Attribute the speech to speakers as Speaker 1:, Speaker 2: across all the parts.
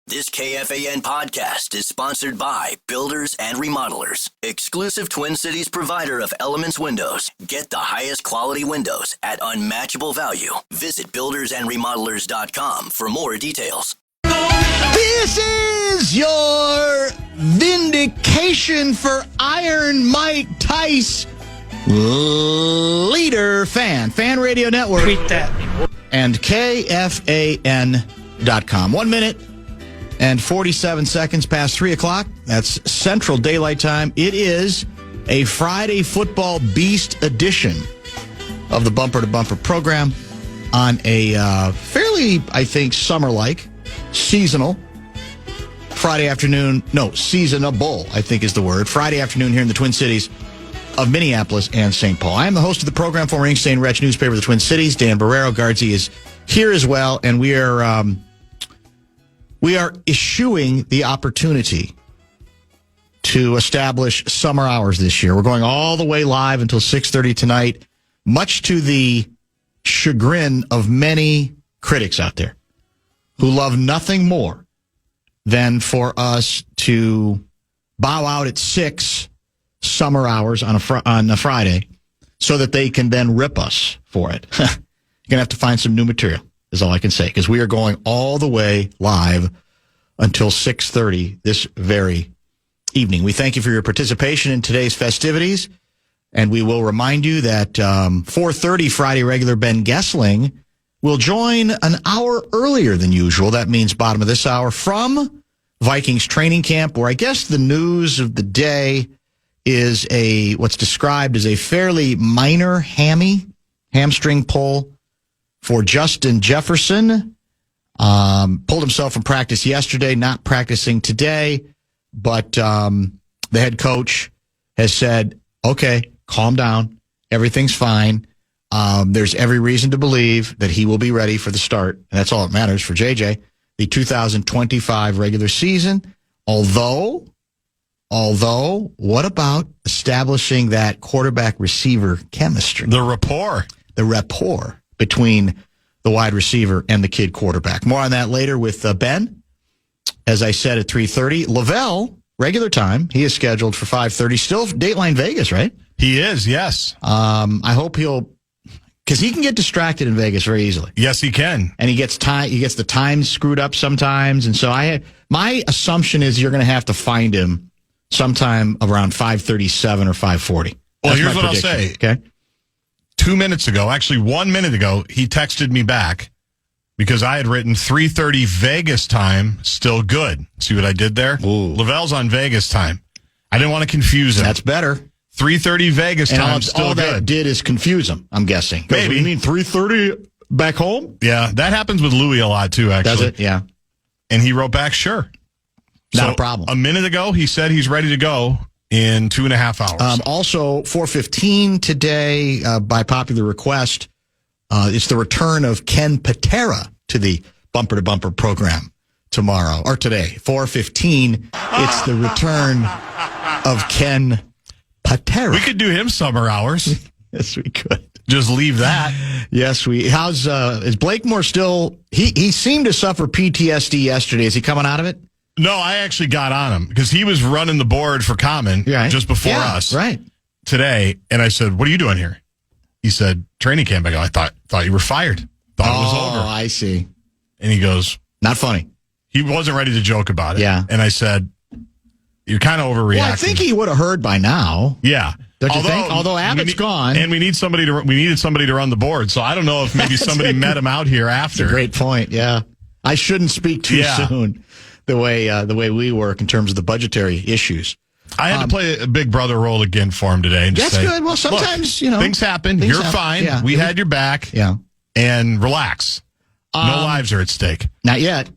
Speaker 1: This KFAN podcast is sponsored by Builders and Remodelers, exclusive Twin Cities provider of Elements Windows. Get the highest quality windows at unmatchable value. Visit buildersandremodelers.com for more details.
Speaker 2: This is your vindication for Iron Mike Tice, leader fan Radio Network.
Speaker 3: Tweet that.
Speaker 2: And KFAN.com. 1 minute and 47 seconds past 3 o'clock. That's Central Daylight Time. It is a Friday Football Beast edition of the Bumper to Bumper program on a fairly, I think, summer-like, seasonal Friday afternoon. No, seasonable, I think is the word. Friday afternoon here in the Twin Cities of Minneapolis and St. Paul. I am the host of the program, former Ink Stain Wretch newspaper of the Twin Cities. Dan Barreiro, Guardsy, is here as well, and we are eschewing the opportunity to establish summer hours this year. We're going all the way live until 6:30 tonight, much to the chagrin of many critics out there who love nothing more than for us to bow out at 6 summer hours on a Friday so that they can then rip us for it. You're going to have to find some new material, is all I can say, because we are going all the way live until 6:30 this very evening. We thank you for your participation in today's festivities, and we will remind you that 4:30 Friday regular Ben Goessling will join an hour earlier than usual. That means bottom of this hour from Vikings Training Camp, where I guess the news of the day is what's described as a fairly minor hamstring pull for Justin Jefferson. Pulled himself from practice yesterday, not practicing today, but the head coach has said, okay, calm down. Everything's fine. There's every reason to believe that he will be ready for the start, and that's all that matters for JJ, the 2025 regular season. Although, what about establishing that quarterback-receiver chemistry?
Speaker 4: The rapport
Speaker 2: between the wide receiver and the kid quarterback. More on that later with Ben. As I said, at 3:30. Lavelle, regular time. He is scheduled for 5:30. Still Dateline Vegas, right?
Speaker 4: He is, yes.
Speaker 2: I hope because he can get distracted in Vegas very easily.
Speaker 4: Yes, he can.
Speaker 2: And he gets the time screwed up sometimes. And so my assumption is you're going to have to find him sometime around 5:37 or 5:40.
Speaker 4: Well, here's what I'll say.
Speaker 2: Okay.
Speaker 4: 2 minutes ago, actually 1 minute ago, he texted me back because I had written 3:30 Vegas time, still good. See what I did there?
Speaker 2: Ooh.
Speaker 4: Lavelle's on Vegas time. I didn't want to confuse him.
Speaker 2: That's better.
Speaker 4: 3:30 Vegas time, still
Speaker 2: all
Speaker 4: good.
Speaker 2: That did is confuse him, I'm guessing.
Speaker 4: Maybe.
Speaker 2: You mean 3:30 back home?
Speaker 4: Yeah, that happens with Louis a lot too, actually.
Speaker 2: Does it? Yeah.
Speaker 4: And he wrote back, sure.
Speaker 2: Not a problem.
Speaker 4: A minute ago, he said he's ready to go in 2.5 hours.
Speaker 2: Also, 4:15 today, by popular request, it's the return of Ken Patera to the Bumper to Bumper program tomorrow, or today. 4:15, it's the return of Ken Patera.
Speaker 4: We could do him summer hours.
Speaker 2: Yes, we could.
Speaker 4: Just leave that.
Speaker 2: Yes, is Blakemore still, he seemed to suffer PTSD yesterday. Is he coming out of it?
Speaker 4: No, I actually got on him because he was running the board for Common just before us today. And I said, what are you doing here? He said, training camp. I go, I thought you were fired. Thought it was over.
Speaker 2: Oh, I see.
Speaker 4: And he goes,
Speaker 2: not funny.
Speaker 4: He wasn't ready to joke about it.
Speaker 2: Yeah.
Speaker 4: And I said, you're kind of overreacting.
Speaker 2: Well, I think he would have heard by now.
Speaker 4: Yeah.
Speaker 2: Don't you think? Although Abbott's gone.
Speaker 4: And we needed somebody to run the board. So I don't know if maybe somebody met him out here after.
Speaker 2: That's a great point. Yeah. I shouldn't speak too soon. The way we work in terms of the budgetary issues.
Speaker 4: I had to play a big brother role again for him today. And just
Speaker 2: that's
Speaker 4: say,
Speaker 2: good. Well, sometimes,
Speaker 4: things happen. You're fine.
Speaker 2: Yeah.
Speaker 4: We had your back.
Speaker 2: Yeah.
Speaker 4: And relax. No lives are at stake.
Speaker 2: Not yet.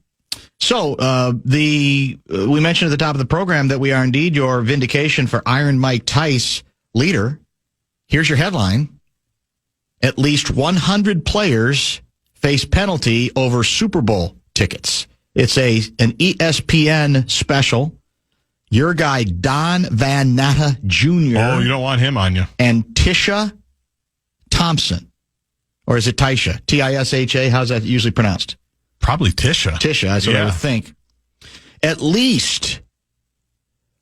Speaker 2: So, we mentioned at the top of the program that we are indeed your vindication for Iron Mike Tice, leader. Here's your headline. At least 100 players face penalty over Super Bowl tickets. It's an ESPN special. Your guy, Don Van Natta Jr.
Speaker 4: Oh, you don't want him on you.
Speaker 2: And Tisha Thompson. Or is it Tisha? Tisha? How's that usually pronounced?
Speaker 4: Probably Tisha.
Speaker 2: Tisha, that's what I would think. at least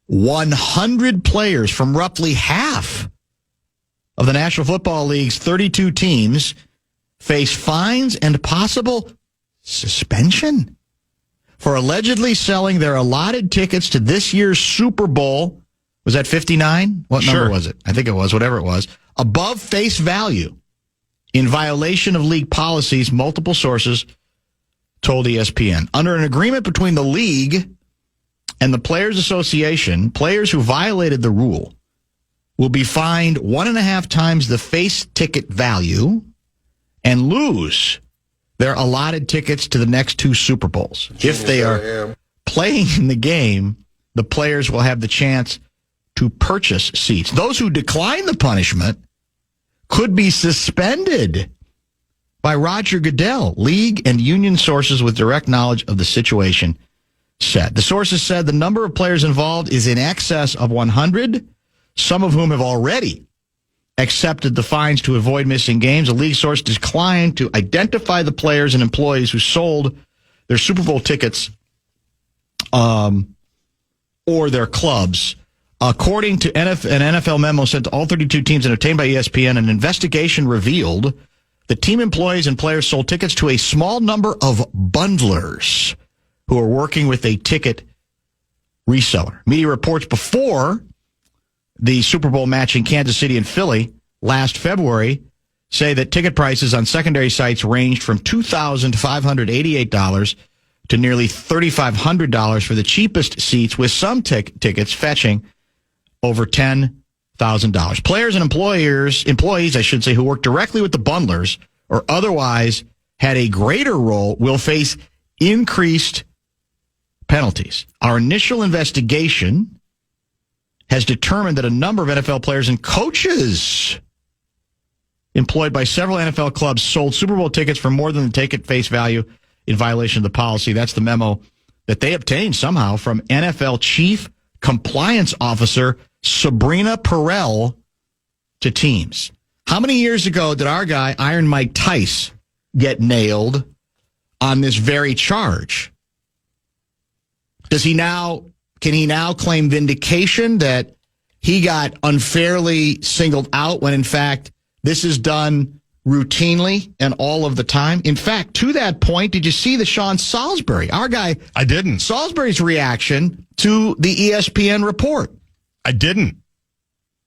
Speaker 2: 100 players from roughly half of the National Football League's 32 teams face fines and possible suspension for allegedly selling their allotted tickets to this year's Super Bowl. Was that 59? What number was it? I think it was, whatever it was. Above face value in violation of league policies, multiple sources told ESPN. Under an agreement between the league and the Players Association, players who violated the rule will be fined 1.5 times the face ticket value and lose their allotted tickets to the next 2 Super Bowls. If they are playing in the game, the players will have the chance to purchase seats. Those who decline the punishment could be suspended by Roger Goodell. League and union sources with direct knowledge of the situation said. The sources said the number of players involved is in excess of 100, some of whom have already accepted the fines to avoid missing games. A league source declined to identify the players and employees who sold their Super Bowl tickets or their clubs. According to an NFL memo sent to all 32 teams and obtained by ESPN, an investigation revealed the team employees and players sold tickets to a small number of bundlers who are working with a ticket reseller. Media reports before the Super Bowl match in Kansas City and Philly last February say that ticket prices on secondary sites ranged from $2,588 to nearly $3,500 for the cheapest seats, with some tickets fetching over $10,000. Players and employees, I should say, who work directly with the bundlers or otherwise had a greater role will face increased penalties. Our initial investigation has determined that a number of NFL players and coaches employed by several NFL clubs sold Super Bowl tickets for more than the ticket face value in violation of the policy. That's the memo that they obtained somehow from NFL Chief Compliance Officer Sabrina Perrell to teams. How many years ago did our guy, Iron Mike Tice, get nailed on this very charge? Can he now claim vindication that he got unfairly singled out when, in fact, this is done routinely and all of the time? In fact, to that point, did you see the Sean Salisbury, our guy?
Speaker 4: I didn't.
Speaker 2: Salisbury's reaction to the ESPN report.
Speaker 4: I didn't.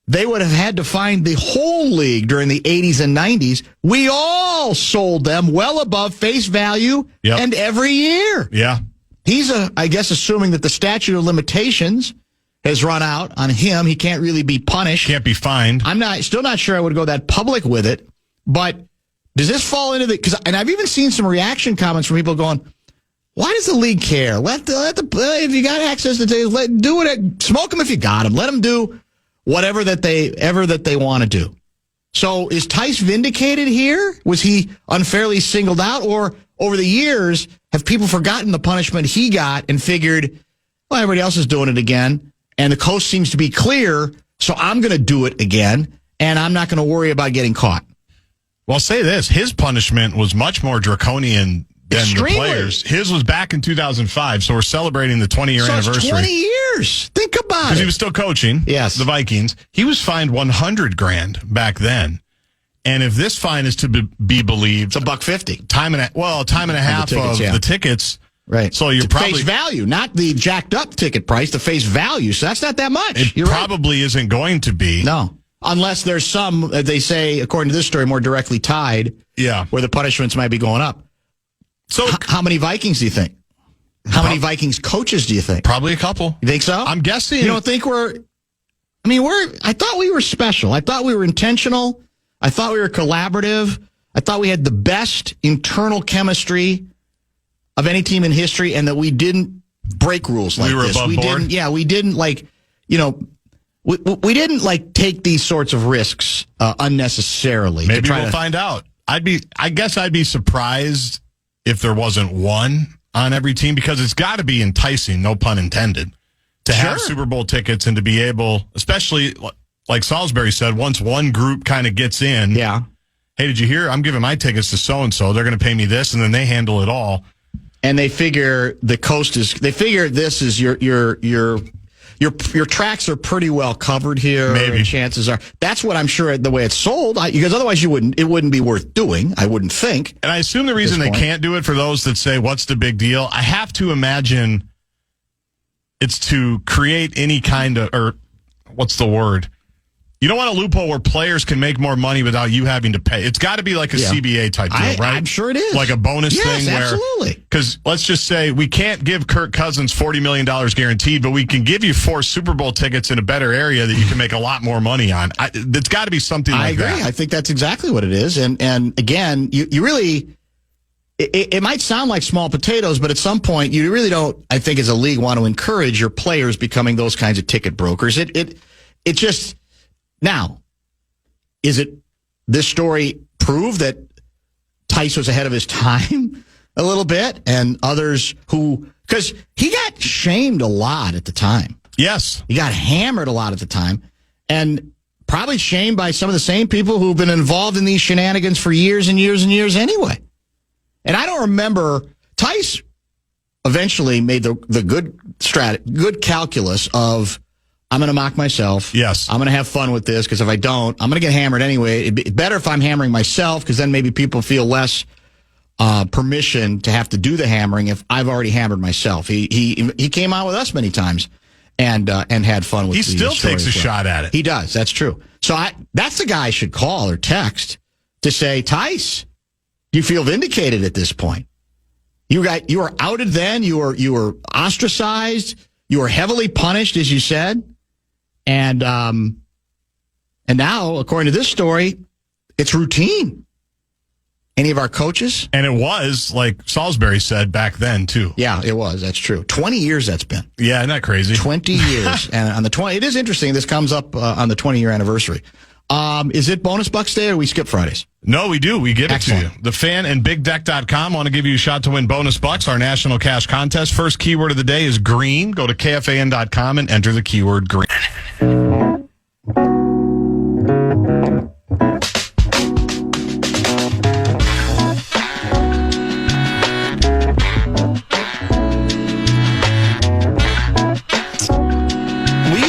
Speaker 2: They would have had to find the whole league during the 80s and 90s. We all sold them well above face value and every year.
Speaker 4: Yeah.
Speaker 2: He's, I guess, assuming that the statute of limitations has run out on him. He can't really be punished.
Speaker 4: Can't be fined.
Speaker 2: I'm still not sure I would go that public with it. But does this fall into and I've even seen some reaction comments from people going, why does the league care? If you got access to tickets, do it. Smoke them if you got them. Let them do whatever that they want to do. So is Tice vindicated here? Was he unfairly singled out? Or over the years, have people forgotten the punishment he got and figured, well, everybody else is doing it again, and the coast seems to be clear, so I'm going to do it again, and I'm not going to worry about getting caught?
Speaker 4: Well, I'll say this. His punishment was much more draconian than the players. His was back in 2005, so we're celebrating the 20-year anniversary.
Speaker 2: It's 20 years. Think about it.
Speaker 4: Because he was still coaching
Speaker 2: the
Speaker 4: Vikings. He was fined $100,000 back then. And if this fine is to be believed,
Speaker 2: it's $150.
Speaker 4: Time and a half of the tickets.
Speaker 2: Right.
Speaker 4: So you're probably
Speaker 2: face value, not the jacked up ticket price, the face value. So that's not that much.
Speaker 4: It probably isn't going to be.
Speaker 2: No. Unless there's some, they say, according to this story, more directly tied.
Speaker 4: Yeah.
Speaker 2: Where the punishments might be going up. So how many Vikings do you think? How many Vikings coaches do you think?
Speaker 4: Probably a couple.
Speaker 2: You think so?
Speaker 4: I'm guessing.
Speaker 2: You don't think I thought we were special. I thought we were intentional. I thought we were collaborative. I thought we had the best internal chemistry of any team in history, and that we didn't break rules like this.
Speaker 4: We were above board?
Speaker 2: We didn't we didn't take these sorts of risks unnecessarily.
Speaker 4: Maybe we'll find out. I guess I'd be surprised if there wasn't one on every team, because it's got to be enticing, no pun intended, to have Super Bowl tickets and to be able, especially like Salisbury said, once one group kind of gets in, hey, did you hear? I'm giving my tickets to so-and-so. They're going to pay me this, and then they handle it all.
Speaker 2: and they figure they figure this is your tracks are pretty well covered here.
Speaker 4: Maybe.
Speaker 2: Chances are. That's what I'm sure the way it's sold, because otherwise it wouldn't be worth doing, I wouldn't think.
Speaker 4: And I assume the reason they can't do it, for those that say, what's the big deal? I have to imagine it's to create any kind of, or what's the word? You don't want a loophole where players can make more money without you having to pay. It's got to be like a CBA type deal, right?
Speaker 2: I'm sure it is.
Speaker 4: Like a bonus thing where...
Speaker 2: absolutely.
Speaker 4: Because let's just say we can't give Kirk Cousins $40 million guaranteed, but we can give you 4 Super Bowl tickets in a better area that you can make a lot more money on. It's got to be something like that. I agree.
Speaker 2: I think that's exactly what it is. And again, you really... It might sound like small potatoes, but at some point, you really don't, I think, as a league, want to encourage your players becoming those kinds of ticket brokers. It just... Now, is it this story prove that Tice was ahead of his time a little bit, and others because he got shamed a lot at the time.
Speaker 4: Yes.
Speaker 2: He got hammered a lot at the time, and probably shamed by some of the same people who've been involved in these shenanigans for years and years and years anyway. And I don't remember, Tice eventually made the good calculus of, I'm going to mock myself.
Speaker 4: Yes.
Speaker 2: I'm going to have fun with this, because if I don't, I'm going to get hammered anyway. It'd be better if I'm hammering myself, because then maybe people feel less permission to have to do the hammering if I've already hammered myself. He came out with us many times and had fun with it.
Speaker 4: He still takes a shot at it.
Speaker 2: He does. That's true. So that's the guy I should call or text to say, Tice, you feel vindicated at this point. You were outed then. You were ostracized. You were heavily punished, as you said. And now, according to this story, it's routine. Any of our coaches?
Speaker 4: And it was, like Salisbury said back then, too.
Speaker 2: Yeah, it was. That's true. 20 years that's been.
Speaker 4: Yeah, isn't that crazy?
Speaker 2: 20 years. And on the it is interesting. This comes up on the 20-year anniversary. Is it Bonus Bucks Day, or we skip Fridays?
Speaker 4: No, we do. We give
Speaker 2: Excellent.
Speaker 4: it to you. The Fan and BigDeck.com want to give you a shot to win Bonus Bucks, our national cash contest. First keyword of the day is green. Go to KFAN.com and enter the keyword green.
Speaker 2: Will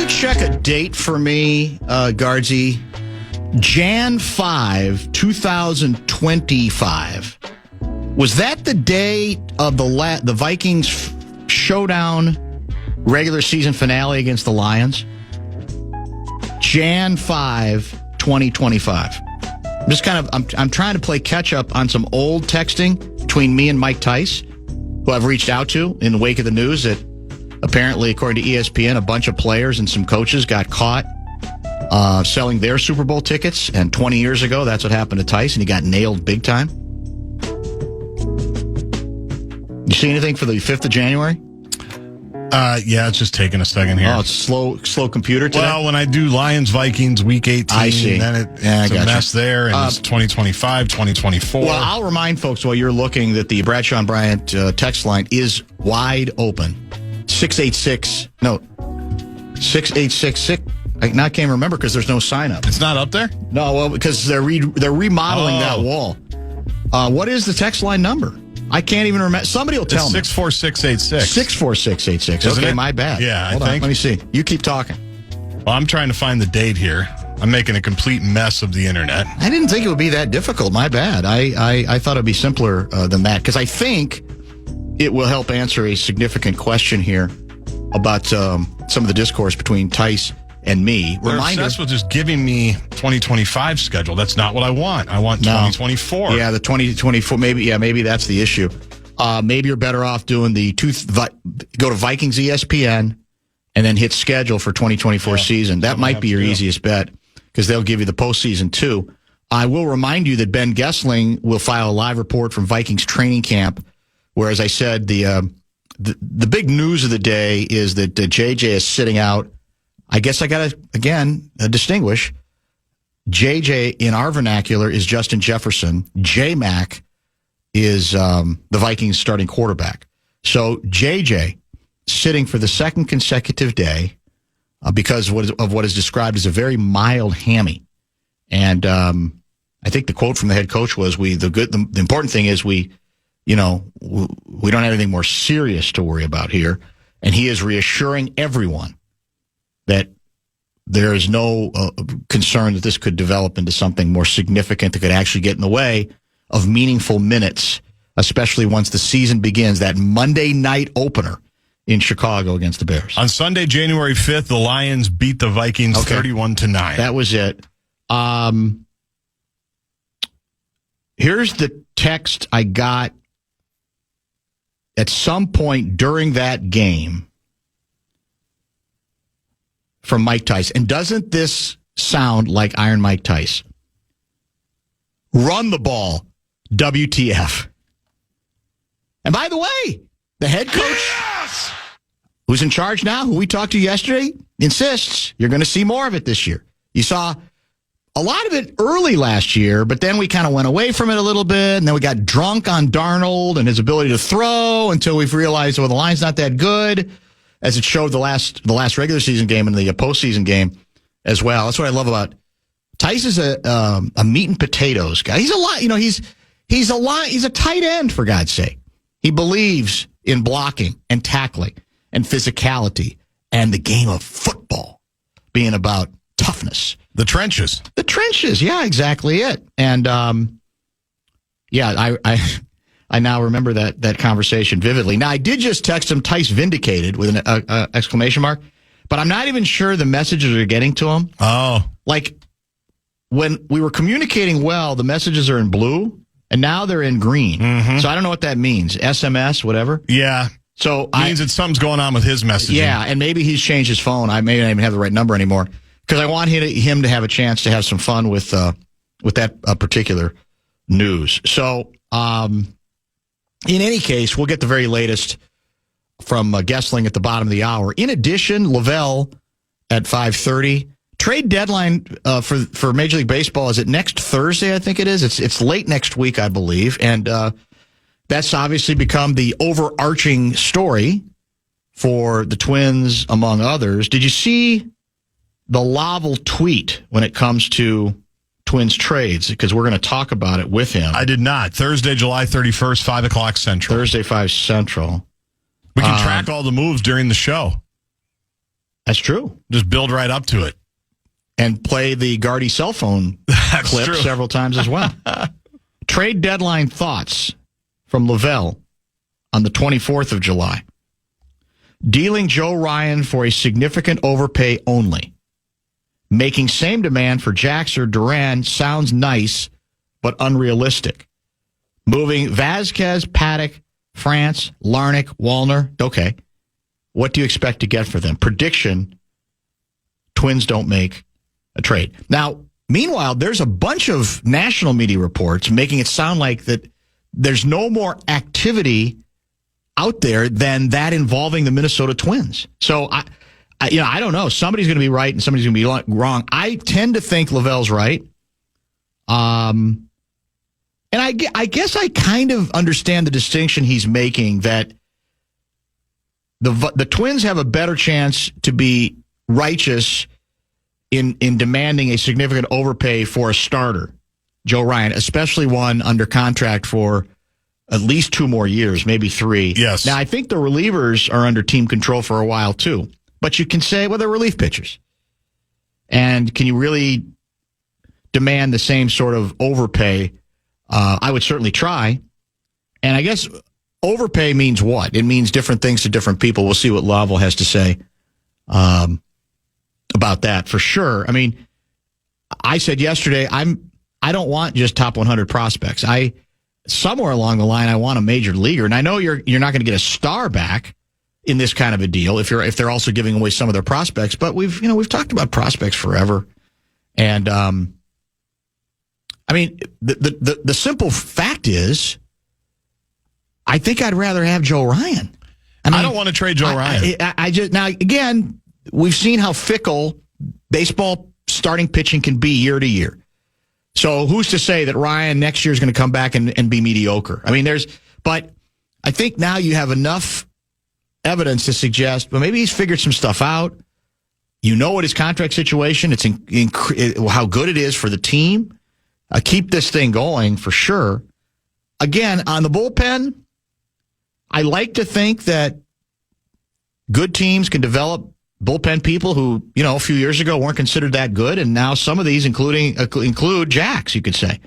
Speaker 2: you check a date for me, Guardsy? Jan 5, 2025. Was that the day of the Vikings showdown regular season finale against the Lions? Jan 5, 2025. I'm trying to play catch up on some old texting between me and Mike Tice, who I've reached out to in the wake of the news that apparently, according to ESPN, a bunch of players and some coaches got caught selling their Super Bowl tickets, and 20 years ago, that's what happened to Tice, and he got nailed big time. You see anything for the 5th of January?
Speaker 4: Yeah, it's just taking a second here.
Speaker 2: Oh, it's slow computer today?
Speaker 4: Well, when I do Lions-Vikings Week 18,
Speaker 2: I see.
Speaker 4: Then it's a mess there, and it's 2025, 2024.
Speaker 2: Well, I'll remind folks while you're looking that the Bradshaw and Bryant text line is wide open. 686. I can't remember because there's no sign up.
Speaker 4: It's not up there?
Speaker 2: No, well, because they're remodeling that wall. What is the text line number? I can't even remember. Somebody will tell me.
Speaker 4: 64686.
Speaker 2: 64686.
Speaker 4: Isn't
Speaker 2: okay,
Speaker 4: it?
Speaker 2: my bad.
Speaker 4: Yeah,
Speaker 2: Hold
Speaker 4: I think.
Speaker 2: on, let me see. You keep talking.
Speaker 4: Well, I'm trying to find the date here. I'm making a complete mess of the internet.
Speaker 2: I didn't think it would be that difficult. My bad. I thought it would be simpler than that, because I think it will help answer a significant question here about some of the discourse between Tice and me.
Speaker 4: They're obsessed with just giving me 2025 schedule. That's not what I want. I want 2024.
Speaker 2: Yeah, the 2024. Maybe that's the issue. Maybe you're better off doing go to Vikings ESPN and then hit schedule for 2024 season. That might be your easiest bet, because they'll give you the postseason too. I will remind you that Ben Goessling will file a live report from Vikings Training Camp, where, as I said, the big news of the day is that JJ is sitting out. I guess I got to, again, distinguish. JJ, in our vernacular, is Justin Jefferson. J-Mac is the Vikings starting quarterback. So JJ sitting for the second consecutive day because of what is described as a very mild hammy. And I think the quote from the head coach was, the important thing is we we don't have anything more serious to worry about here. And he is reassuring everyone that there is no concern that this could develop into something more significant that could actually get in the way of meaningful minutes, especially once the season begins, that Monday night opener in Chicago against the Bears.
Speaker 4: On Sunday, January 5th, the Lions beat the Vikings 31-9.
Speaker 2: That was it. Here's the text I got at some point during that game from Mike Tice. And doesn't this sound like Iron Mike Tice? Run the ball, WTF. And by the way, the head coach, who's in charge now, who we talked to yesterday, insists you're going to see more of it this year. You saw a lot of it early last year, but then we kind of went away from it a little bit, and then we got drunk on Darnold and his ability to throw until we've realized, well, the line's not that good, as it showed the last regular season game and the postseason game as well. That's what I love about Tice. Is a meat and potatoes guy. He's a lot, he's a tight end, for God's sake. He believes in blocking and tackling and physicality and the game of football being about toughness.
Speaker 4: The trenches.
Speaker 2: The trenches, yeah, exactly it. And, I now remember that conversation vividly. Now, I did just text him Tice Vindicated with an exclamation mark, but I'm not even sure the messages are getting to him.
Speaker 4: Oh.
Speaker 2: Like, when we were communicating well, the messages are in blue, and now they're in green. Mm-hmm. So I don't know what that means. SMS, whatever?
Speaker 4: Yeah.
Speaker 2: So
Speaker 4: it means that something's going on with his messaging.
Speaker 2: Yeah, and maybe he's changed his phone. I may not even have the right number anymore. Because I want him to have a chance to have some fun with that particular news. So, in any case, we'll get the very latest from Goessling at the bottom of the hour. In addition, Lavelle at 5:30. Trade deadline for Major League Baseball is it next Thursday? I think it is. It's late next week, I believe, and that's obviously become the overarching story for the Twins, among others. Did you see the Laval tweet when it comes to Twins trades? Because we're going to talk about it with him.
Speaker 4: I did not. Thursday, July 31st, 5 o'clock Central.
Speaker 2: Thursday, 5 Central.
Speaker 4: We can track all the moves during the show.
Speaker 2: That's true.
Speaker 4: Just build right up to it.
Speaker 2: And play the Gardy cell phone clip several times as well. Trade deadline thoughts from Lavelle on the 24th of July. Dealing Joe Ryan for a significant overpay only. Making same demand for Jax or Duran sounds nice, but unrealistic. Moving Vasquez, Paddock, France, Larnach, Wallner. Okay. What do you expect to get for them? Prediction, Twins don't make a trade. Now, meanwhile, there's a bunch of national media reports making it sound like that there's no more activity out there than that involving the Minnesota Twins. So, I don't know. Somebody's going to be right and somebody's going to be wrong. I tend to think Lavelle's right. And I guess I kind of understand the distinction he's making that the Twins have a better chance to be righteous in demanding a significant overpay for a starter, Joe Ryan, especially one under contract for at least 2 more years, maybe 3.
Speaker 4: Yes.
Speaker 2: Now, I think the relievers are under team control for a while, too. But you can say, well, they're relief pitchers. And can you really demand the same sort of overpay? I would certainly try. And I guess overpay means what? It means different things to different people. We'll see what Laval has to say about that for sure. I mean, I said yesterday, I don't want just top 100 prospects. Somewhere along the line, I want a major leaguer. And I know you're not going to get a star back in this kind of a deal if they're also giving away some of their prospects. But we've talked about prospects forever. And I mean, the simple fact is, I think I'd rather have Joe Ryan.
Speaker 4: I don't want to trade Joe Ryan.
Speaker 2: Now again, we've seen how fickle baseball starting pitching can be year to year. So who's to say that Ryan next year is going to come back and be mediocre? I mean, but I think now you have enough evidence to suggest, well, maybe he's figured some stuff out. You know what his contract situation, it's how good it is for the team. Keep this thing going for sure. again, on the bullpen, I like to think that good teams can develop bullpen people who, a few years ago weren't considered that good, and now some of these include jacks, you could say.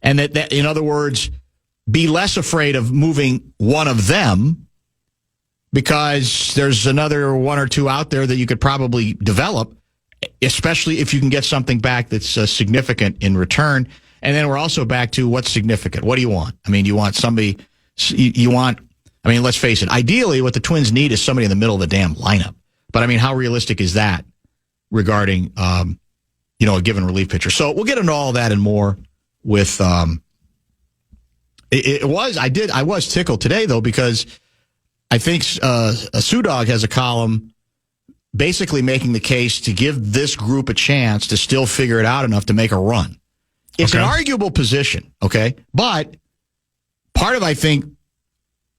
Speaker 2: And that, in other words, be less afraid of moving one of them because there's another one or two out there that you could probably develop, especially if you can get something back that's significant in return. And then we're also back to what's significant. What do you want? I mean, you want somebody, let's face it. Ideally, what the Twins need is somebody in the middle of the damn lineup. But, I mean, how realistic is that regarding, a given relief pitcher? So we'll get into all that and more with I was tickled today, though, because I think Sudog has a column basically making the case to give this group a chance to still figure it out enough to make a run. It's an arguable position, okay? But part of, I think,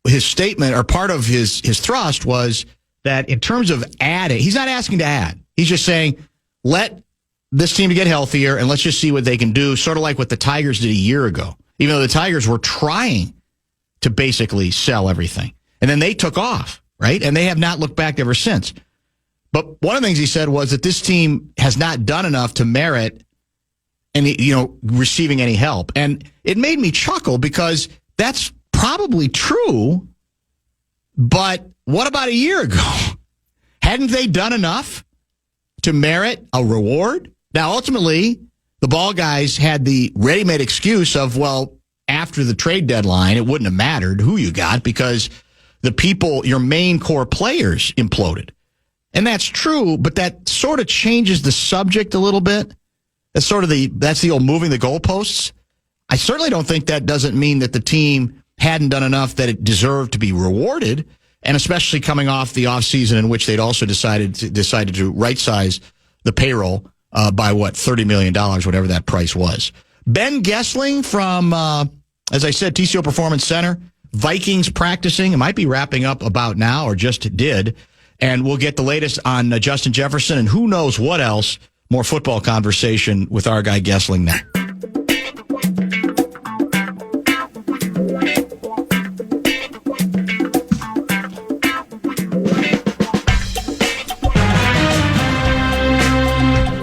Speaker 2: his statement or part of his thrust was that in terms of adding, he's not asking to add. He's just saying, let this team get healthier and let's just see what they can do, sort of like what the Tigers did a year ago, even though the Tigers were trying to basically sell everything. And then they took off, right? And they have not looked back ever since. But one of the things he said was that this team has not done enough to merit receiving any help. And it made me chuckle because that's probably true. But what about a year ago? Hadn't they done enough to merit a reward? Now, ultimately, the ball guys had the ready-made excuse of, well, after the trade deadline, it wouldn't have mattered who you got because the people, your main core players, imploded. And that's true, but that sort of changes the subject a little bit. That's the old moving the goalposts. I certainly don't think that doesn't mean that the team hadn't done enough that it deserved to be rewarded, and especially coming off the offseason in which they'd also decided to right-size the payroll by, $30 million, whatever that price was. Ben Goessling from, as I said, TCO Performance Center, Vikings practicing. It might be wrapping up about now or just did. And we'll get the latest on Justin Jefferson and who knows what else. More football conversation with our guy Goessling now.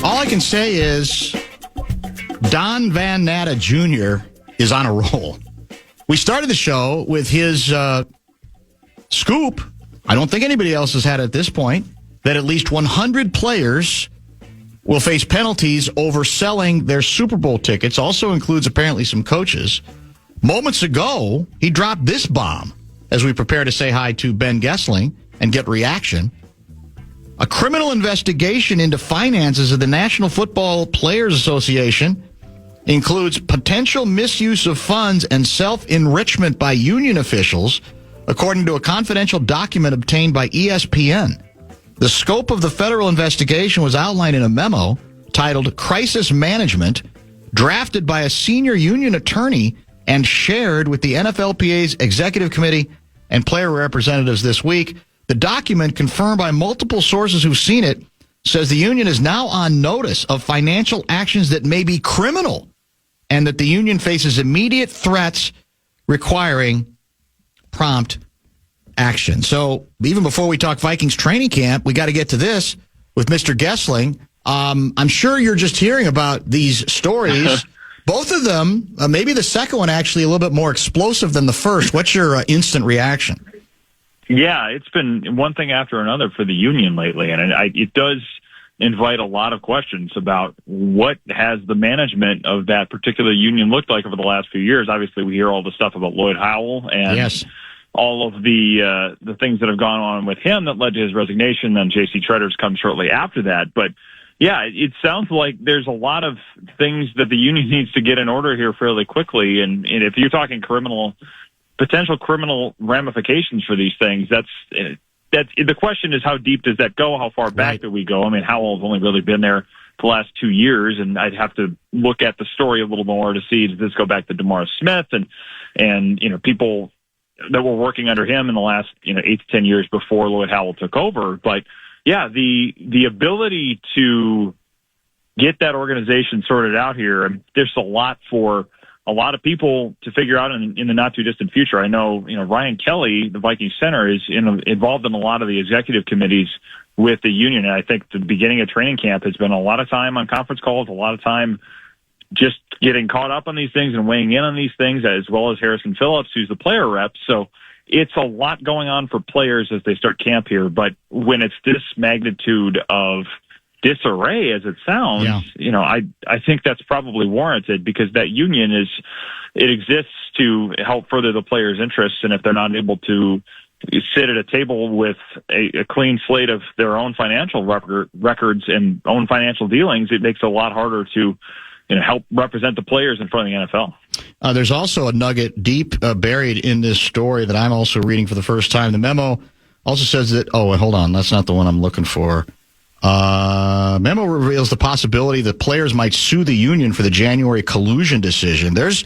Speaker 2: All I can say is Don Van Natta Jr. is on a roll. We started the show with his scoop. I don't think anybody else has had it at this point, that at least 100 players will face penalties over selling their Super Bowl tickets. Also includes apparently some coaches. Moments ago, he dropped this bomb as we prepare to say hi to Ben Goessling and get reaction. A criminal investigation into finances of the National Football Players Association includes potential misuse of funds and self-enrichment by union officials, according to a confidential document obtained by ESPN. The scope of the federal investigation was outlined in a memo titled Crisis Management, drafted by a senior union attorney and shared with the NFLPA's executive committee and player representatives this week. The document, confirmed by multiple sources who've seen it, says the union is now on notice of financial actions that may be criminal and that the union faces immediate threats requiring prompt action. So even before we talk Vikings training camp, we got to get to this with Mr. Goessling. I'm sure you're just hearing about these stories. Both of them, maybe the second one actually a little bit more explosive than the first. What's your instant reaction?
Speaker 3: Yeah, it's been one thing after another for the union lately, and it does invite a lot of questions about what has the management of that particular union looked like over the last few years. Obviously, we hear all the stuff about Lloyd Howell and all of the things that have gone on with him that led to his resignation. Then J.C. Treader's come shortly after that. But, yeah, it sounds like there's a lot of things that the union needs to get in order here fairly quickly. And if you're talking potential criminal ramifications for these things, that's the question is, how deep does that go? How far back do we go? I mean, Howell's only really been there the last 2 years, and I'd have to look at the story a little more to see, does this go back to DeMar Smith and people that were working under him in the last 8 to 10 years before Lloyd Howell took over. But yeah, the ability to get that organization sorted out here, there's a lot for a lot of people to figure out in the not too distant future. I know, Ryan Kelly, the Vikings center, is involved in a lot of the executive committees with the union. And I think the beginning of training camp has been a lot of time on conference calls, a lot of time just getting caught up on these things and weighing in on these things, as well as Harrison Phillips, who's the player rep. So it's a lot going on for players as they start camp here. But when it's this magnitude of disarray, as it sounds, I think that's probably warranted, because that union it exists to help further the players' interests. And if they're not able to sit at a table with a clean slate of their own financial records and own financial dealings, it makes it a lot harder to help represent the players in front of the NFL.
Speaker 2: There's also a nugget deep buried in this story that I'm also reading for the first time. The memo also says that, hold on, that's not the one I'm looking for. Memo reveals the possibility that players might sue the union for the January collusion decision. There's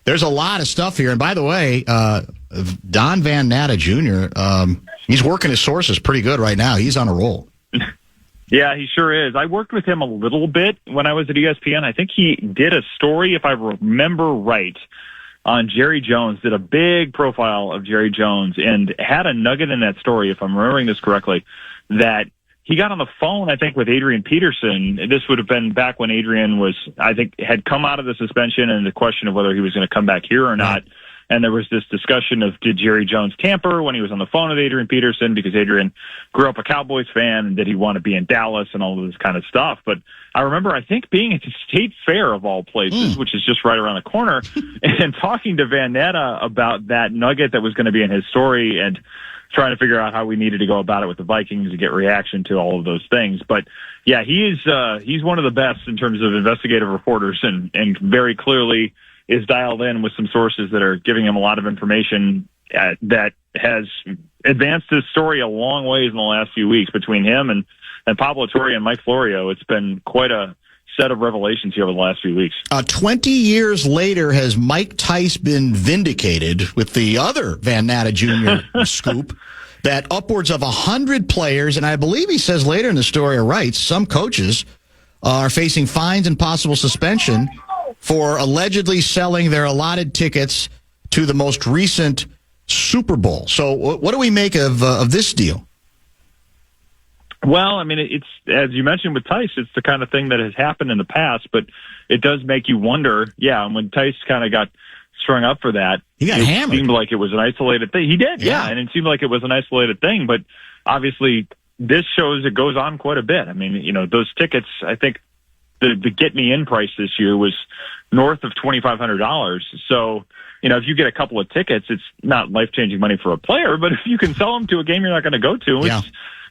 Speaker 2: a lot of stuff here. And by the way, Don Van Natta Jr., he's working his sources pretty good right now. He's on a roll.
Speaker 3: Yeah, he sure is. I worked with him a little bit when I was at ESPN. I think he did a story, if I remember right, on Jerry Jones, did a big profile of Jerry Jones, and had a nugget in that story, if I'm remembering this correctly, that he got on the phone, I think, with Adrian Peterson. This would have been back when Adrian had come out of the suspension, and the question of whether he was going to come back here or not. And there was this discussion of, did Jerry Jones tamper when he was on the phone with Adrian Peterson, because Adrian grew up a Cowboys fan, and did he want to be in Dallas and all of this kind of stuff. But I remember, I think, being at the State Fair of all places, which is just right around the corner, and talking to Van Natta about that nugget that was going to be in his story, and trying to figure out how we needed to go about it with the Vikings to get reaction to all of those things. But yeah, he's one of the best in terms of investigative reporters, and very clearly is dialed in with some sources that are giving him a lot of information that has advanced his story a long ways in the last few weeks. Between him and Pablo Torre and Mike Florio, it's been quite a set of revelations here over the last few weeks.
Speaker 2: 20 years later, has Mike Tice been vindicated with the other Van Natta Jr. scoop that upwards of 100 players, and I believe he says later in the story, or writes, some coaches are facing fines and possible suspension for allegedly selling their allotted tickets to the most recent Super Bowl. So what do we make of this deal?
Speaker 3: Well, I mean, it's, as you mentioned with Tice, it's the kind of thing that has happened in the past, but it does make you wonder, and when Tice kind of got strung up for that,
Speaker 2: he got hammered.
Speaker 3: It seemed like it was an isolated thing. He did, and it seemed like it was an isolated thing, but obviously this shows it goes on quite a bit. I mean, those tickets, I think the get me in price this year was north of $2,500. So, if you get a couple of tickets, it's not life-changing money for a player, but if you can sell them to a game you're not going to go to,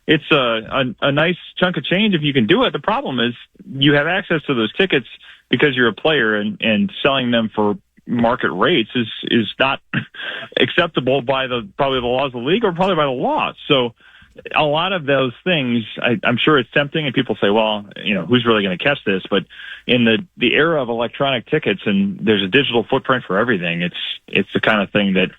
Speaker 3: it's a nice chunk of change if you can do it. The problem is you have access to those tickets because you're a player, and selling them for market rates is not acceptable by probably the laws of the league, or probably by the law. So a lot of those things, I'm sure it's tempting, and people say, well, who's really going to catch this? But in the era of electronic tickets, and there's a digital footprint for everything, it's the kind of thing that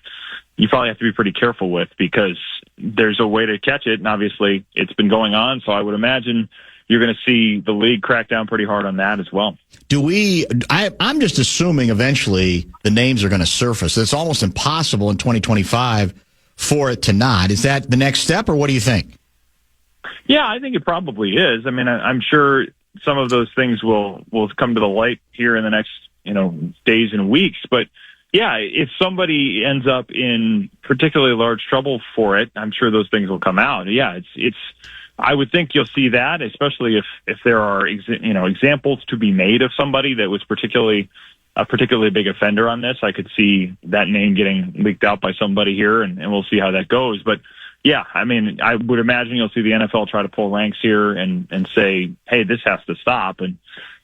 Speaker 3: you probably have to be pretty careful with, because there's a way to catch it, and obviously it's been going on, so I would imagine you're going to see the league crack down pretty hard on that as well. I'm just assuming eventually the names are going to surface. It's almost impossible in 2025 for it to not. Is that the next step, or what do you think? Yeah, I think it probably is. I mean, I'm sure some of those things will come to the light here in the next, days and weeks. But yeah, if somebody ends up in particularly large trouble for it, I'm sure those things will come out. Yeah, it's. I would think you'll see that, especially if there are examples to be made of somebody that was a particularly big offender on this. I could see that name getting leaked out by somebody here, and we'll see how that goes. But yeah, I mean, I would imagine you'll see the NFL try to pull ranks here and say, hey, this has to stop. And,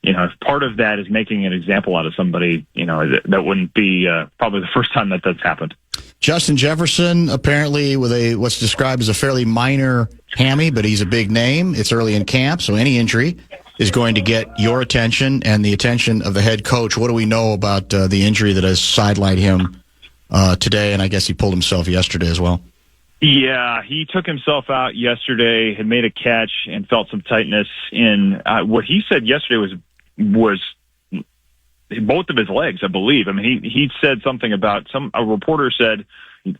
Speaker 3: if part of that is making an example out of somebody, that wouldn't be probably the first time that's happened. Justin Jefferson, apparently with what's described as a fairly minor hammy, but he's a big name. It's early in camp, so any injury is going to get your attention and the attention of the head coach. What do we know about the injury that has sidelined him today? And I guess he pulled himself yesterday as well. Yeah, he took himself out yesterday, had made a catch, and felt some tightness in what he said yesterday was both of his legs, I believe. I mean, he said something about a reporter said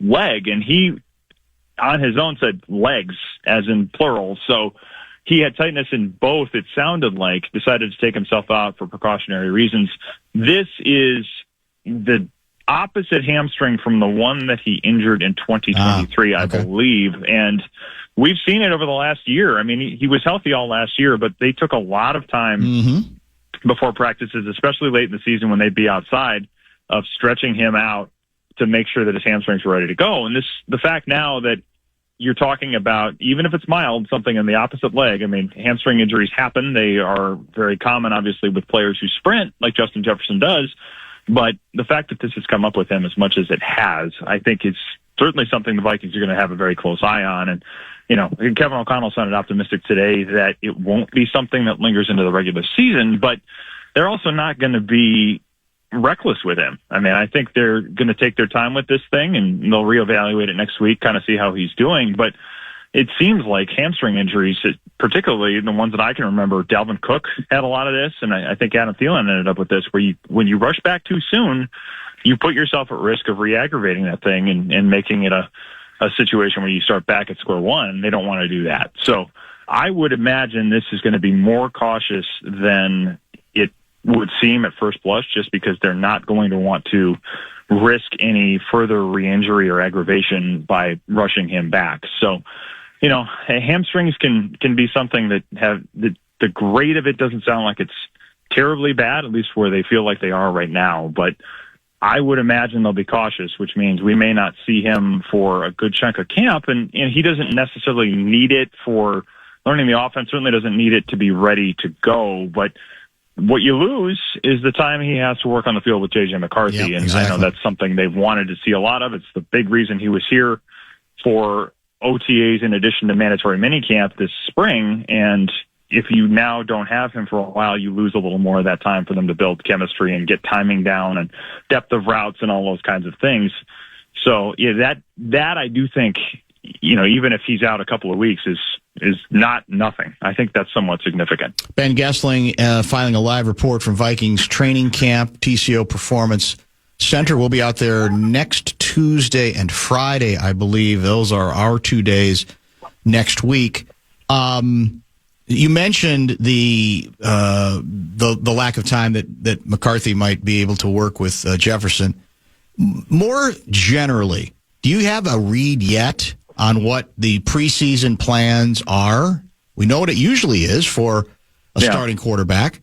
Speaker 3: leg, and he on his own said legs as in plural. So he had tightness in both. It sounded like decided to take himself out for precautionary reasons. This is the opposite hamstring from the one that he injured in 2023, I believe. And we've seen it over the last year. I mean, he was healthy all last year, but they took a lot of time before practices, especially late in the season when they'd be outside, of stretching him out to make sure that his hamstrings were ready to go. And the fact now that you're talking about, even if it's mild, something in the opposite leg. I mean, hamstring injuries happen. They are very common, obviously, with players who sprint like Justin Jefferson does. But the fact that this has come up with him as much as it has, I think is certainly something the Vikings are going to have a very close eye on. And, you know, Kevin O'Connell sounded optimistic today that it won't be something that lingers into the regular season, but they're also not going to be reckless with him. I mean, I think they're going to take their time with this thing, and they'll reevaluate it next week, kind of see how he's doing. But it seems like hamstring injuries, particularly the ones that I can remember, Dalvin Cook had a lot of this, and I think Adam Thielen ended up with this, where when you rush back too soon, you put yourself at risk of re-aggravating that thing and making it a situation where you start back at square one. They don't want to do that. So I would imagine this is going to be more cautious than it would seem at first blush, just because they're not going to want to risk any further re-injury or aggravation by rushing him back. So, you know, hamstrings can be something that have the grade of it doesn't sound like it's terribly bad, at least where they feel like they are right now. But I would imagine they'll be cautious, which means we may not see him for a good chunk of camp. And he doesn't necessarily need it for learning the offense, certainly doesn't need it to be ready to go. But what you lose is the time he has to work on the field with J.J. McCarthy.
Speaker 2: Yep,
Speaker 3: and
Speaker 2: exactly.
Speaker 3: I know that's something they've wanted to see a lot of. It's the big reason he was here for OTAs in addition to mandatory minicamp this spring. And if you now don't have him for a while, you lose a little more of that time for them to build chemistry and get timing down and depth of routes and all those kinds of things. So yeah, that I do think, you know, even if he's out a couple of weeks is not nothing. I think that's somewhat significant.
Speaker 2: Ben Goessling filing a live report from Vikings Training Camp, TCO Performance Center. We'll be out there next Tuesday and Friday, I believe. Those are our 2 days next week. You mentioned the lack of time that McCarthy might be able to work with Jefferson. More generally, do you have a read yet on what the preseason plans are? We know what it usually is for a starting quarterback.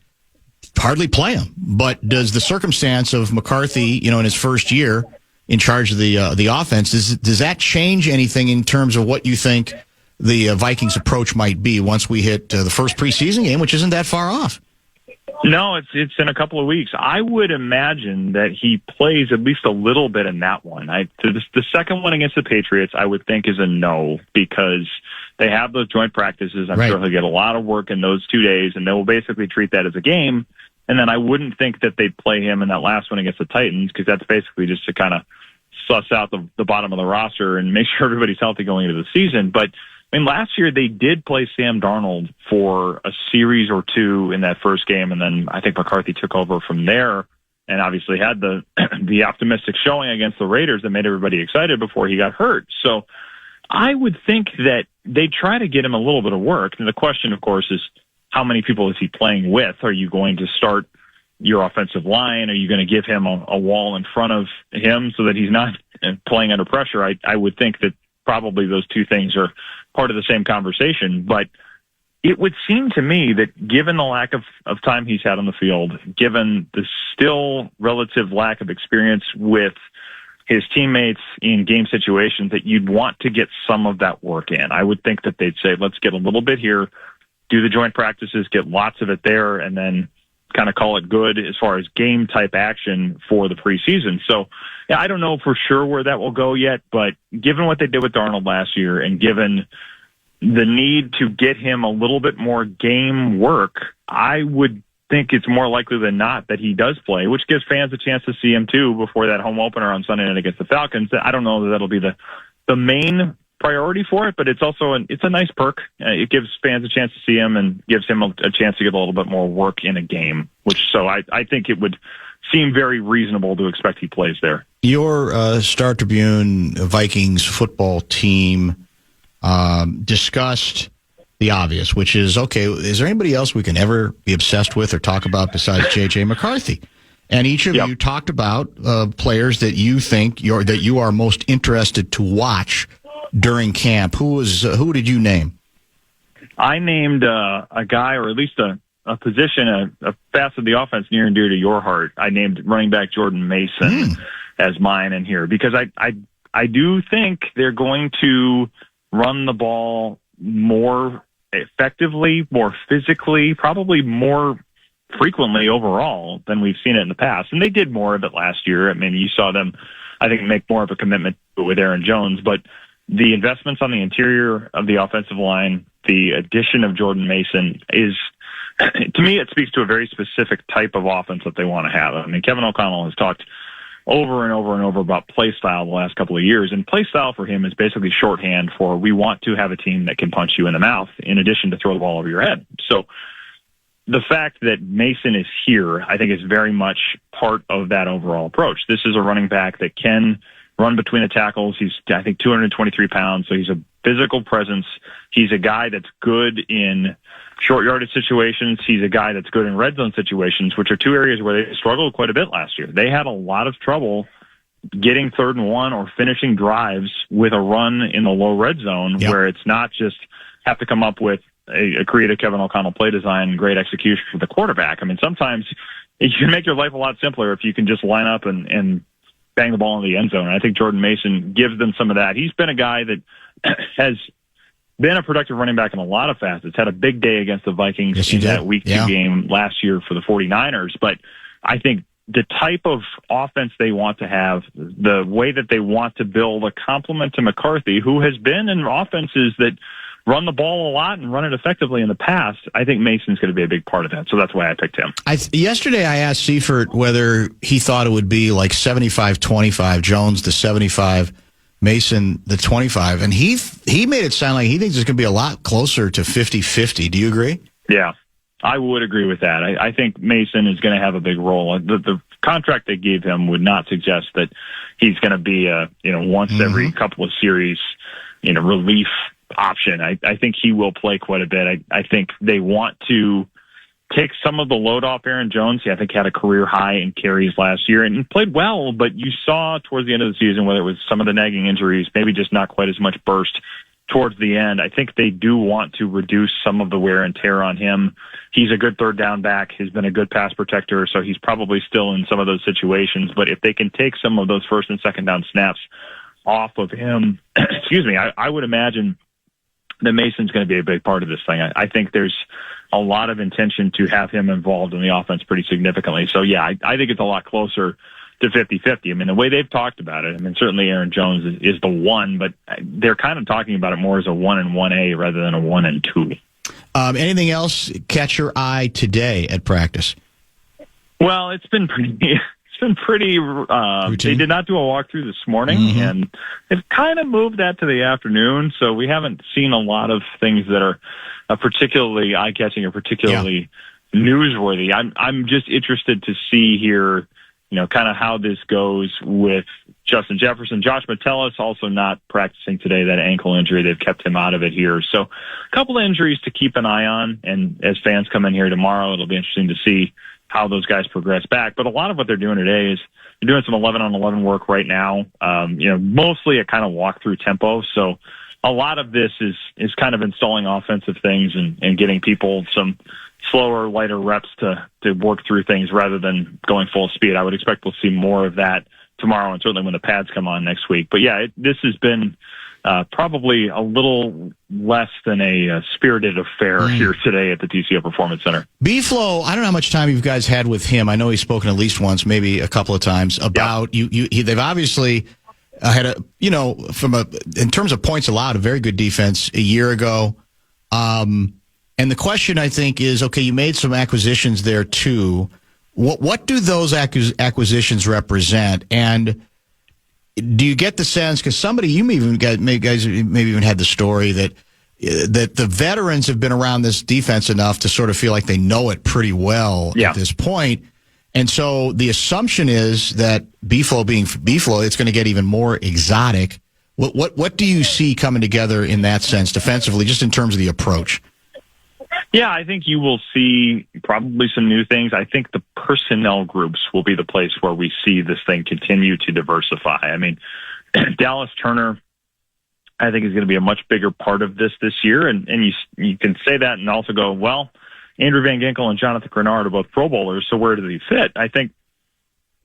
Speaker 2: Hardly play him. But does the circumstance of McCarthy, you know, in his first year in charge of the offense, does that change anything in terms of what you think the Vikings approach might be once we hit the first preseason game, which isn't that far off?
Speaker 3: No, it's in a couple of weeks. I would imagine that he plays at least a little bit in that one. The second one against the Patriots, I would think, is a no, because they have those joint practices. I'm sure he'll get a lot of work in those 2 days, and they will basically treat that as a game. And then I wouldn't think that they'd play him in that last one against the Titans, because that's basically just to kind of suss out the bottom of the roster and make sure everybody's healthy going into the season. But I mean, last year they did play Sam Darnold for a series or two in that first game, and then I think McCarthy took over from there and obviously had the optimistic showing against the Raiders that made everybody excited before he got hurt. So I would think that they try to get him a little bit of work. And the question, of course, is how many people is he playing with? Are you going to start your offensive line? Are you going to give him a wall in front of him so that he's not playing under pressure? I would think that probably those two things are part of the same conversation, but it would seem to me that given the lack of time he's had on the field, given the still relative lack of experience with his teammates in game situations, that you'd want to get some of that work in. I would think that they'd say, let's get a little bit here, do the joint practices, get lots of it there, and then kind of call it good as far as game type action for the preseason. So yeah, I don't know for sure where that will go yet, but given what they did with Darnold last year and given the need to get him a little bit more game work, I would think it's more likely than not that he does play, which gives fans a chance to see him too before that home opener on Sunday night against the Falcons. I don't know that that'll be the main priority for it, but it's also it's a nice perk. It gives fans a chance to see him and gives him a chance to get a little bit more work in a game, so I think it would seem very reasonable to expect he plays there.
Speaker 2: Your Star Tribune Vikings football team discussed the obvious, which is, okay, is there anybody else we can ever be obsessed with or talk about besides J.J. McCarthy? And each of you talked about players that you think that you are most interested to watch during camp. Who did you name?
Speaker 3: I named a guy, or at least a position, a facet of the offense near and dear to your heart. I named running back Jordan Mason as mine in here because I do think they're going to run the ball more effectively, more physically, probably more frequently overall than we've seen it in the past. And they did more of it last year. I mean, you saw them, I think, make more of a commitment with Aaron Jones, but the investments on the interior of the offensive line, the addition of Jordan Mason is, to me, it speaks to a very specific type of offense that they want to have. I mean, Kevin O'Connell has talked over and over and over about play style the last couple of years, and play style for him is basically shorthand for we want to have a team that can punch you in the mouth in addition to throw the ball over your head. So the fact that Mason is here, I think, is very much part of that overall approach. This is a running back that can run between the tackles. He's, I think, 223 pounds, so he's a physical presence. He's a guy that's good in short yardage situations. He's a guy that's good in red zone situations, which are two areas where they struggled quite a bit last year. They had a lot of trouble getting 3rd and 1 or finishing drives with a run in the low red zone where it's not just have to come up with a creative Kevin O'Connell play design and great execution for the quarterback. I mean, sometimes you can make your life a lot simpler if you can just line up and bang the ball in the end zone. And I think Jordan Mason gives them some of that. He's been a guy that has been a productive running back in a lot of facets. Had a big day against the Vikings in that week 2 game last year for the 49ers. But I think the type of offense they want to have, the way that they want to build a complement to McCarthy, who has been in offenses that run the ball a lot and run it effectively in the past, I think Mason's going to be a big part of that. So that's why I picked him.
Speaker 2: Yesterday I asked Seifert whether he thought it would be like 75-25, Jones the 75, Mason the 25, and he made it sound like he thinks it's going to be a lot closer to 50-50. Do you agree?
Speaker 3: Yeah, I would agree with that. I think Mason is going to have a big role. The contract they gave him would not suggest that he's going to be a once every couple of series relief option. I think he will play quite a bit. I think they want to take some of the load off Aaron Jones. He, I think, had a career high in carries last year and played well, but you saw towards the end of the season, whether it was some of the nagging injuries, maybe just not quite as much burst towards the end. I think they do want to reduce some of the wear and tear on him. He's a good 3rd down back. He's been a good pass protector, so he's probably still in some of those situations. But if they can take some of those 1st and 2nd down snaps off of him, I would imagine that Mason's going to be a big part of this thing. I think there's a lot of intention to have him involved in the offense pretty significantly. So, yeah, I think it's a lot closer to 50-50. I mean, the way they've talked about it, I mean, certainly Aaron Jones is the one, but they're kind of talking about it more as a 1 and 1A rather than a 1 and 2.
Speaker 2: Anything else catch your eye today at practice?
Speaker 3: Well, it's been pretty they did not do a walkthrough this morning, and they've kind of moved that to the afternoon, so we haven't seen a lot of things that are particularly eye-catching or particularly newsworthy. I'm just interested to see here, kind of how this goes with Justin Jefferson. Josh Metellus also not practicing today, that ankle injury. They've kept him out of it here. So a couple of injuries to keep an eye on, and as fans come in here tomorrow, it'll be interesting to see how those guys progress back. But a lot of what they're doing today is they're doing some 11-on-11 work right now, mostly a kind of walk-through tempo. So a lot of this is kind of installing offensive things and getting people some slower, lighter reps to work through things rather than going full speed. I would expect we'll see more of that tomorrow and certainly when the pads come on next week. But yeah, this has been probably a little less than a spirited affair here today at the TCO Performance Center.
Speaker 2: B-Flow, I don't know how much time you guys had with him. I know he's spoken at least once, maybe a couple of times about they've obviously had in terms of points allowed, a very good defense a year ago. And the question, I think, is, okay, you made some acquisitions there too. What do those acquisitions represent? And do you get the sense, because guys maybe even had the story that the veterans have been around this defense enough to sort of feel like they know it pretty well at this point. And so the assumption is that B-Flow being B-Flow, it's going to get even more exotic. What do you see coming together in that sense defensively, just in terms of the approach?
Speaker 3: Yeah, I think you will see probably some new things. I think the personnel groups will be the place where we see this thing continue to diversify. I mean, Dallas Turner, I think, is going to be a much bigger part of this year. And you can say that and also go, well, Andrew Van Ginkel and Jonathan Grenard are both Pro Bowlers, so where do they fit? I think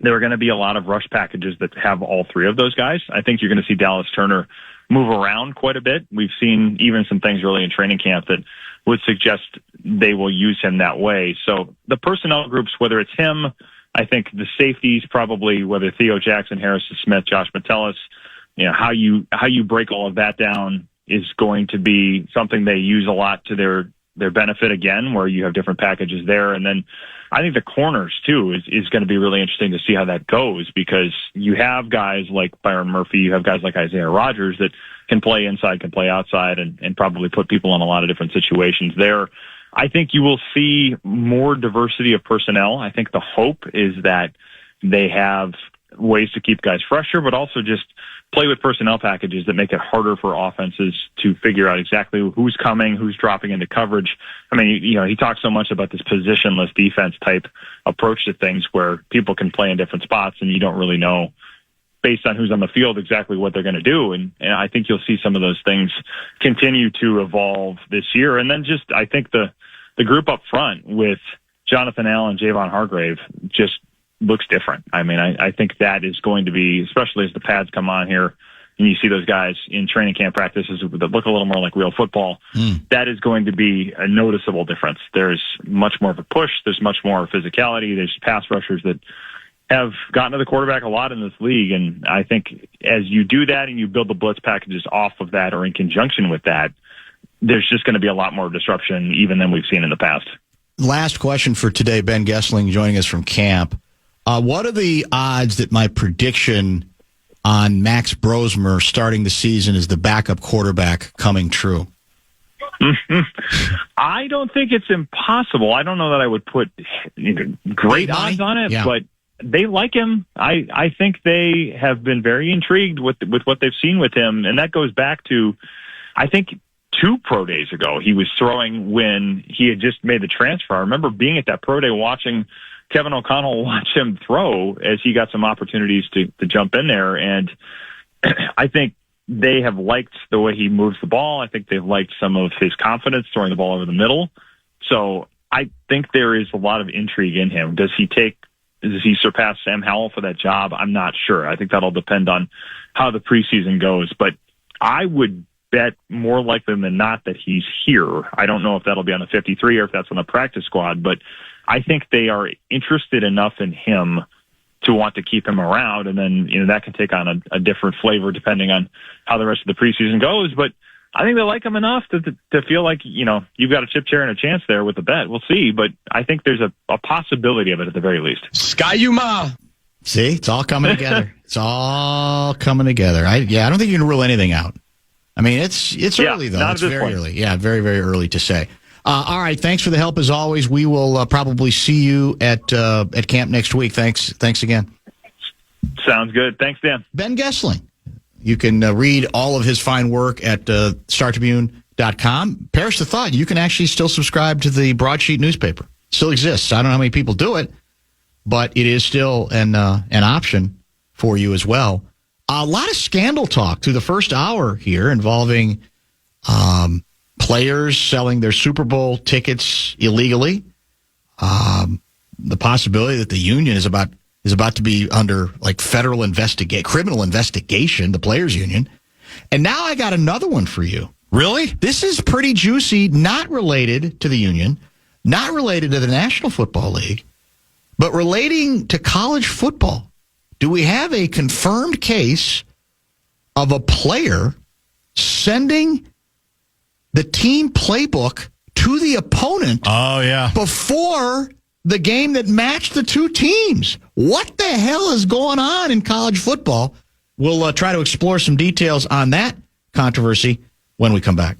Speaker 3: there are going to be a lot of rush packages that have all three of those guys. I think you're going to see Dallas Turner move around quite a bit. We've seen even some things early in training camp that would suggest they will use him that way. So the personnel groups, whether it's him, I think the safeties probably, whether Theo Jackson, Harrison Smith, Josh Metellus, how you break all of that down is going to be something they use a lot to their benefit again, where you have different packages there. And then I think the corners too is going to be really interesting to see how that goes, because you have guys like Byron Murphy, you have guys like Isaiah Rodgers that can play inside, can play outside, and probably put people in a lot of different situations there. I think you will see more diversity of personnel. I think the hope is that they have ways to keep guys fresher, but also just play with personnel packages that make it harder for offenses to figure out exactly who's coming, who's dropping into coverage. I mean, he talks so much about this positionless defense type approach to things where people can play in different spots and you don't really know based on who's on the field exactly what they're going to do. And I think you'll see some of those things continue to evolve this year. And then just, I think the group up front with Jonathan Allen, Javon Hargrave just looks different. I mean, I think that is going to be, especially as the pads come on here and you see those guys in training camp practices that look a little more like real football, that is going to be a noticeable difference. There's much more of a push. There's much more physicality. There's pass rushers that have gotten to the quarterback a lot in this league. And I think as you do that and you build the blitz packages off of that or in conjunction with that, there's just going to be a lot more disruption even than we've seen in the past.
Speaker 2: Last question for today, Ben Goessling joining us from camp. What are the odds that my prediction on Max Brosmer starting the season as the backup quarterback coming true?
Speaker 3: I don't think it's impossible. I don't know that I would put great odds on it, but they like him. I think they have been very intrigued with what they've seen with him, and that goes back to, I think, 2 pro days ago. He was throwing when he had just made the transfer. I remember being at that pro day watching Kevin O'Connell watch him throw as he got some opportunities to jump in there. And I think they have liked the way he moves the ball. I think they've liked some of his confidence throwing the ball over the middle. So I think there is a lot of intrigue in him. Does he surpass Sam Howell for that job? I'm not sure. I think that'll depend on how the preseason goes, but I would bet more likely than not that he's here. I don't know if that'll be on the 53 or if that's on the practice squad, but I think they are interested enough in him to want to keep him around, and then that can take on a different flavor depending on how the rest of the preseason goes. But I think they like him enough to feel like you've got a chip chair and a chance there with the bet. We'll see, but I think there's a possibility of it at the very least.
Speaker 4: Sky Yuma.
Speaker 2: See, it's all coming together. It's all coming together. I don't think you can rule anything out. I mean, it's early though. It's very early. Yeah, very, very early to say. All right, thanks for the help as always. We will probably see you at camp next week. Thanks again.
Speaker 3: Sounds good. Thanks, Dan.
Speaker 2: Ben Goessling. You can read all of his fine work at StarTribune.com. Perish the thought, you can actually still subscribe to the broadsheet newspaper. Still exists. I don't know how many people do it, but it is still an option for you as well. A lot of scandal talk through the first hour here involving players selling their Super Bowl tickets illegally. The possibility that the union is about to be under federal criminal investigation, the players union. And now I got another one for you.
Speaker 4: Really?
Speaker 2: This is pretty juicy, not related to the union, not related to the National Football League, but relating to college football. Do we have a confirmed case of a player sending the team playbook to the opponent before the game that matched the two teams? What the hell is going on in college football? We'll try to explore some details on that controversy when we come back.